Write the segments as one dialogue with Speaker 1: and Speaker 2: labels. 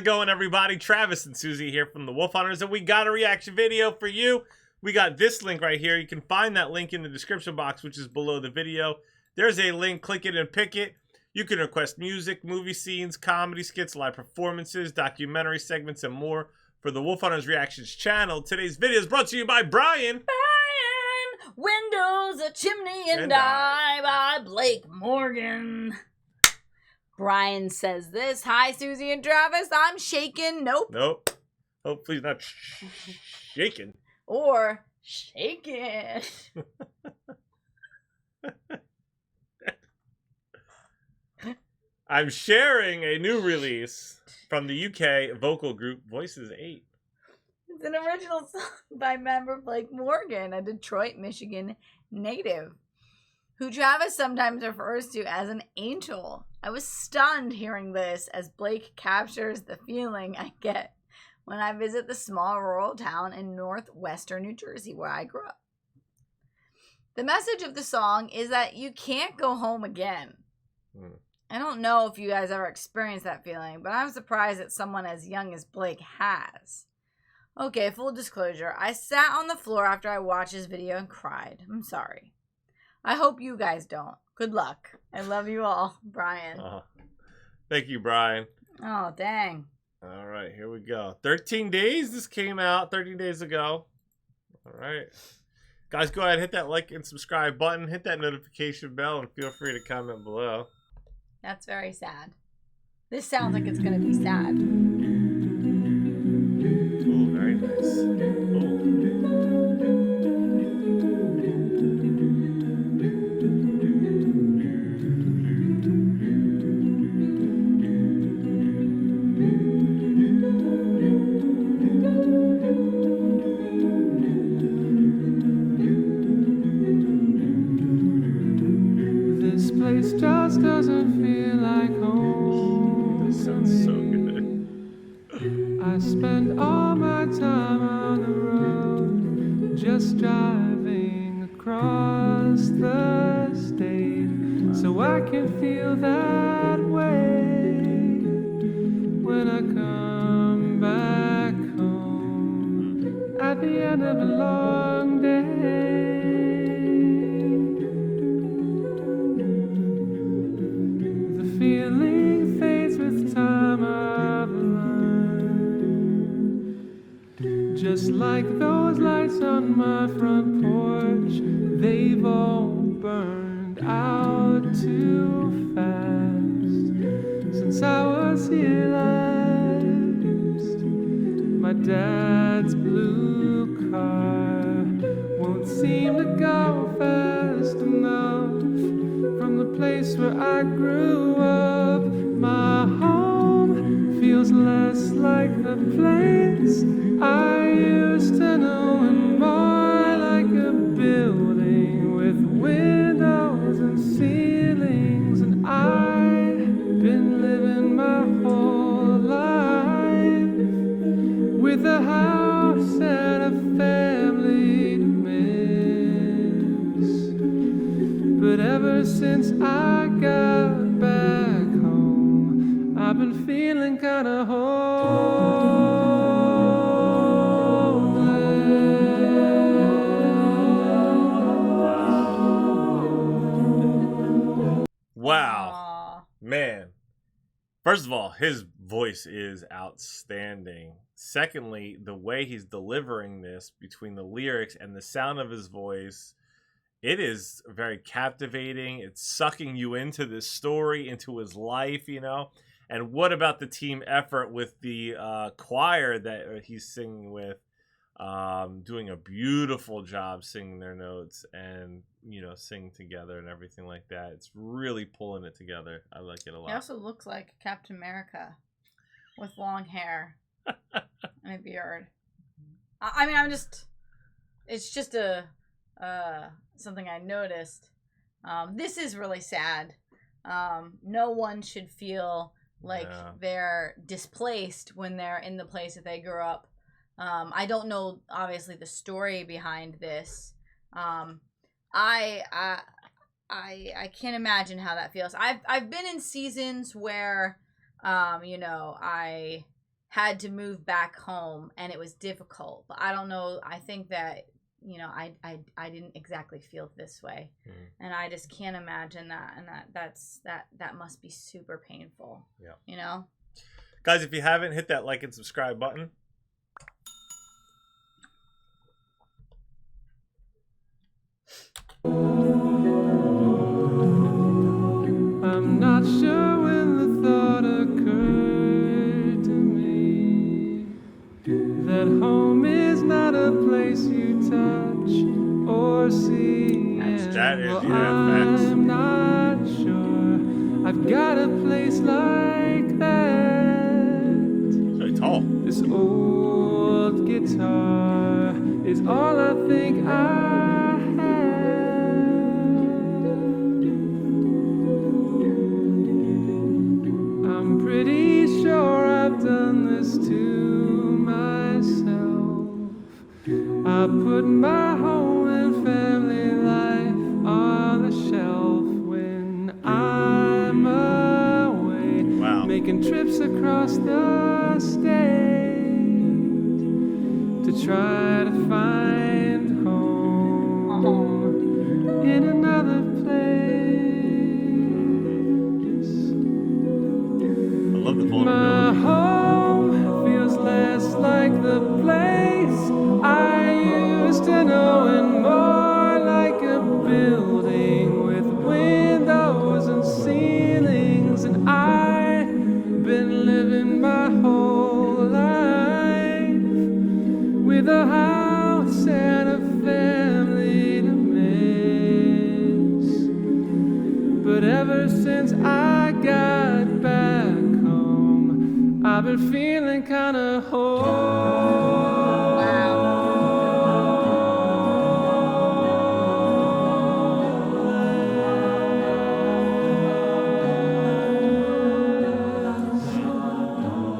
Speaker 1: it going, everybody? Travis and Susie here from the Wolf Hunters, and we got a reaction video for you. We got this link right here. You can find that link in the description box, which is below the video. There's a link. Click it and pick it. You can request music, movie scenes, comedy skits, live performances, documentary segments, and more for the Wolf Hunterz Reactions channel. Today's video is brought to you by Brian.
Speaker 2: Windows, a Chimney, and I by Blake Morgan. Brian says this. Hi, Susie and Travis. I'm shaking. Nope.
Speaker 1: Hopefully he's not shaking.
Speaker 2: Or shaking.
Speaker 1: I'm sharing a new release from the UK vocal group VOCES8.
Speaker 2: It's an original song by member Blake Morgan, a Detroit, Michigan native, who Travis sometimes refers to as an angel. I was stunned hearing this, as Blake captures the feeling I get when I visit the small rural town in northwestern New Jersey where I grew up. The message of the song is that you can't go home again. I don't know if you guys ever experienced that feeling, but I'm surprised that someone as young as Blake has. Okay, full disclosure, I sat on the floor after I watched this video and cried. I'm sorry. I hope you guys don't. Good luck. I love you all. Brian.
Speaker 1: Thank you, Brian.
Speaker 2: Oh, dang.
Speaker 1: All right, here we go. 13 days. This came out 13 days ago. All right. Guys, go ahead, hit that like and subscribe button. Hit that notification bell, and feel free to comment below.
Speaker 2: That's very sad. This sounds like it's going to be sad.
Speaker 1: Oh, very nice. Oh.
Speaker 3: This place just doesn't feel like home.
Speaker 1: This sounds so good.
Speaker 3: I spend all my time on the road, just driving across the state, so I can feel that way when I come back home at the end of a long day. The feeling fades with time I've learned. Just like those lights on my front porch, they've all burned out too fast since I was here last. My dad's blue car won't seem to go fast enough from the place where I grew up. My home feels less like the place I used to know, and more like a building with windows and ceilings. And I've been living my whole life with a house and a family to miss. But ever since I got back home, I've been feeling kinda
Speaker 1: Wow. Man. First of all, his voice is outstanding. Secondly, the way he's delivering this, between the lyrics and the sound of his voice, it is very captivating. It's sucking you into this story, into his life, you know. And what about the team effort with the choir that he's singing with? Doing a beautiful job singing their notes and, you know, singing together and everything like that. It's really pulling it together. I like it a lot.
Speaker 2: He also looks like Captain America with long hair and a beard. I mean, it's just something I noticed. This is really sad. No one should feel like they're displaced when they're in the place that they grew up. I don't know, obviously, the story behind this. I can't imagine how that feels. I've been in seasons where, you know, I had to move back home and it was difficult. But I don't know. I think that, you know, I didn't exactly feel this way. And I just can't imagine that. And that must be super painful.
Speaker 1: Yeah.
Speaker 2: You know?
Speaker 1: Guys, if you haven't, hit that like and subscribe button.
Speaker 3: I'm not sure when the thought occurred to me that home is not a place you touch or see.
Speaker 1: That is,
Speaker 3: Well,
Speaker 1: facts.
Speaker 3: I'm not sure I've got a place like that.
Speaker 1: It's really tall.
Speaker 3: This old guitar is all I think I have. I'm pretty sure I've done this to myself. I put my home and family life on the shelf when I'm away, making trips across the state to try to find home in another place.
Speaker 1: I love the
Speaker 3: My
Speaker 1: vulnerability.
Speaker 3: home feels less like the place I used to know and more like a building with windows and ceilings. And I've been living my whole life with a house and a family to miss. But ever since I got back home, I've been feeling kinda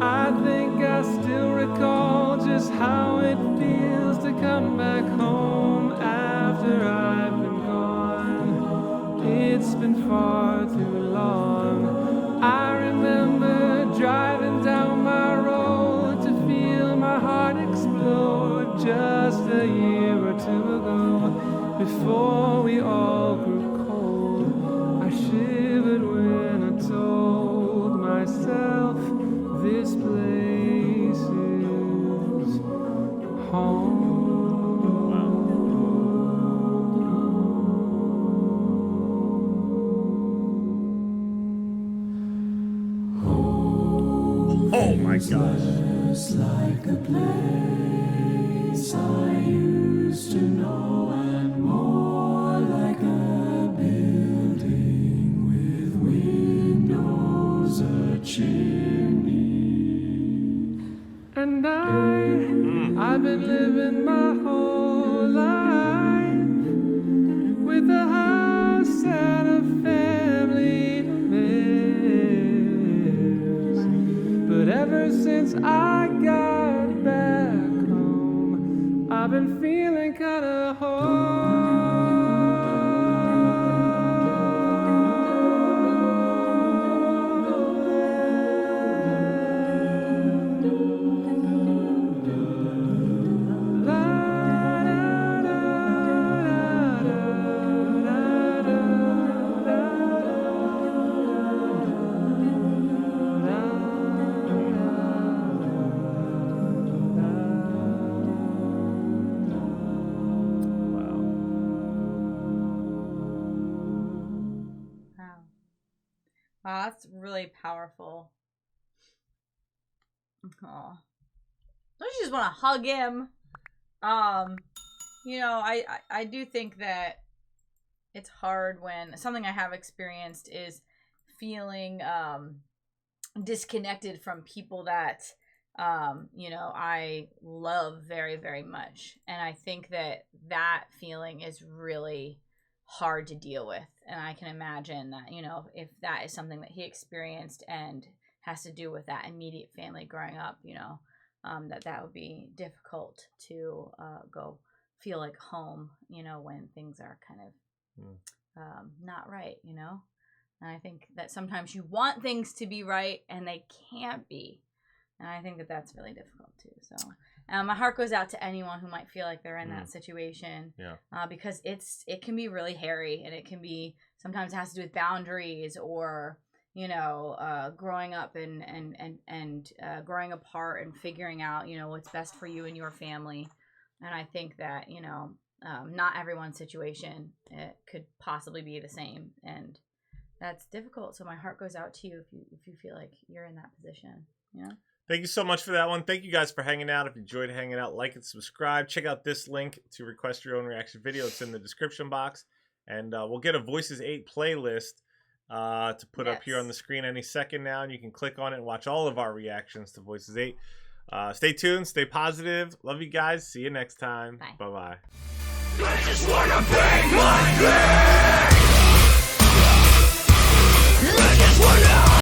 Speaker 3: I think I still recall just how it feels to come back home after I've been gone. It's been far too long. I remember driving down my road to feel my heart explode just a year or two ago. Before we all grew cold, I shivered when I told myself this place is home.
Speaker 1: Oh my gosh.
Speaker 4: Just like a place I used to know, and more like a building with windows, a chimney.
Speaker 3: And I've been living my whole life with a house and a family to miss. But ever since I got back home, I've been feeling kinda
Speaker 2: Wow, that's really powerful. Oh, don't you just want to hug him? You know, I do think that it's hard when something I have experienced is feeling disconnected from people that you know, I love very, very much. And I think that that feeling is really hard to deal with. And I can imagine that, you know, if that is something that he experienced and has to do with that immediate family growing up, you know, that would be difficult to go feel like home, you know, when things are kind of not right, you know. And I think that sometimes you want things to be right and they can't be. And I think that that's really difficult too. So my heart goes out to anyone who might feel like they're in that situation.
Speaker 1: Yeah.
Speaker 2: Because it can be really hairy, and it can be, sometimes it has to do with boundaries or, you know, growing up and growing apart and figuring out, you know, what's best for you and your family. And I think that, you know, not everyone's situation could possibly be the same, and that's difficult. So my heart goes out to you if you feel like you're in that position, you know?
Speaker 1: Thank you so much for that one. Thank you guys for hanging out. If you enjoyed hanging out, like and subscribe. Check out this link to request your own reaction video. It's in the description box. And we'll get a VOCES8 playlist to put up here on the screen any second now. And you can click on it and watch all of our reactions to VOCES8. Stay tuned. Stay positive. Love you guys. See you next time.
Speaker 2: Bye.
Speaker 1: Bye-bye.
Speaker 4: I just wanna be my thing. I just wanna